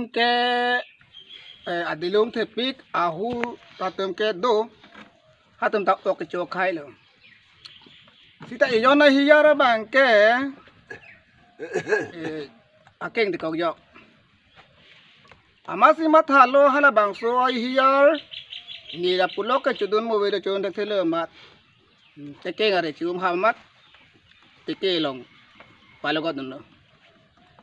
ke adilung tepik ahu tatum ke do hatum tak tok kecokai lo. Sita iyon na hiyara bang ke akeng di kau yok. Amasi mat halo hala bang so ay hiyar ni la pulo ke cudun mo wedo cudun dak tele mat. Teke ngare cium hamat teke long palogot nuno.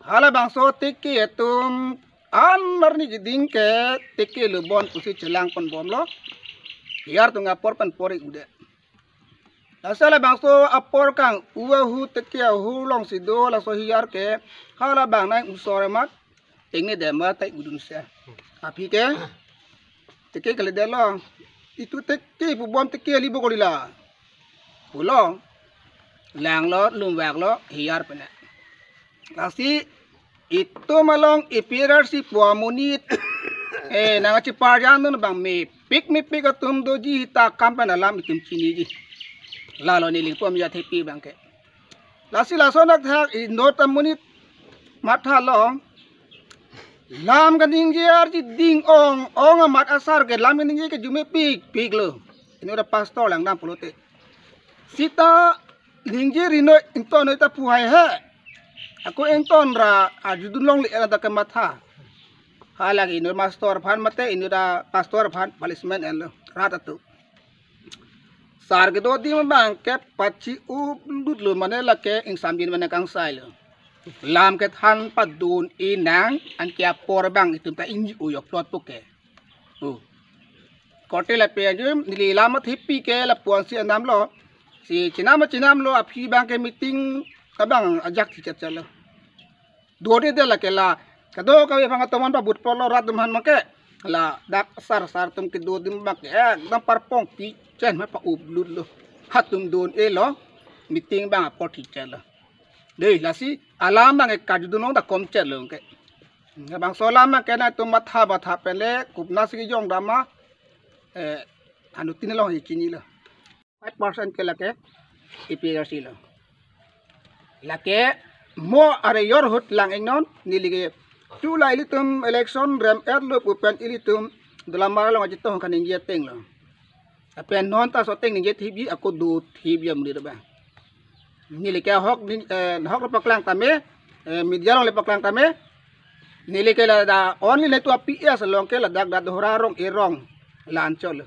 Hala bang so teke etum anar ni jiding ke teke lebon pusi celang pon bom lo. Hiyar tu ngapor pan pori ude. Asala bang so apor kang uwa hu teke hu long sido la so hiyar ke hala bang nai usore mat tengne dema tai udun se. Api ke teke kali delo itu teke pu bom teke libo kolila. Pulo lang lo lumwak lo hiyar pena. Kasi itu malong ipirar si puamunit nangaci parjan nun bang me pik atum doji hita kampan alam itum cini ji lalo niling pom ya tepi bang ke lasi laso nak thak indot amunit matha lo lam ganing ji arji ding ong amat asar ke lam ganing ji ke jume pik lo ini udah pastor lang nam pulote sita lingji rino inton ita puhai he aku enton ra ajudun long li ada ke matha halagi ini pastor phan mate ini da pastor phan palismen el rata tu sar ke do di bang ke pachi u lut lo mane la ke insam din mane kang sai lo lam ke than padun inang an kia por bang itu ta inji u yok plot puke kote la pe jum nili lam thipi ke la puan si andam lo si cinam lo api bang ke meeting kabang ajak ti chat lo dode de la ke la kado kawi bang teman pa but polo rat man make la dak sar tum ke do dim mak dam parpong pi chen ma pa ublut lo hatum don lo meeting bang apot ti chat lo dei la si alam bang ka ju no da kom chat lo ke bang solam ma ke na tum matha pele kupna si jong dama anu tin lo hi chini lo 5% ke la ke IPRC lo la ke mo are yor hut lang engnon nilige tu la ilitum election rem lo pupen ilitum dalam maralo ngajito kan ingia teng lo apen non ta so teng ingia thibi aku du thibiam ni ba nilike hok paklang tame media long le paklang tame nilike la da only le tu PS long ke la dak da dohra rong irong lan chol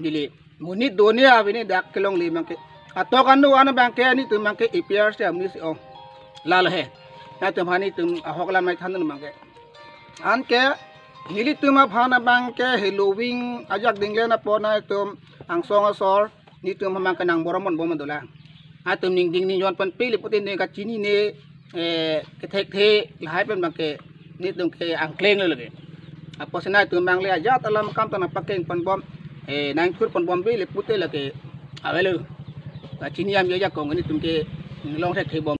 nili munit dunia ini dak kelong li mangke atau kan nu ana bangke ni tu mangke IPRC amni si ong lal he na tum hani tum hok la mai than mangke an ke hili tum phana bangke Halloween ajak dingle na pona tum ang song asor ni tum mangke nang boromon bomon dola atum ning ding ni yon pan pili putin ne ka chini ne ke thek the lai pen mangke ni tum ke ang kleng le lege apo sena tum mangle aja talam kam tan pakeng pan bom nang khur pan bom bi le putte lege avelu chini am ya kong ni tum ke long thek the bom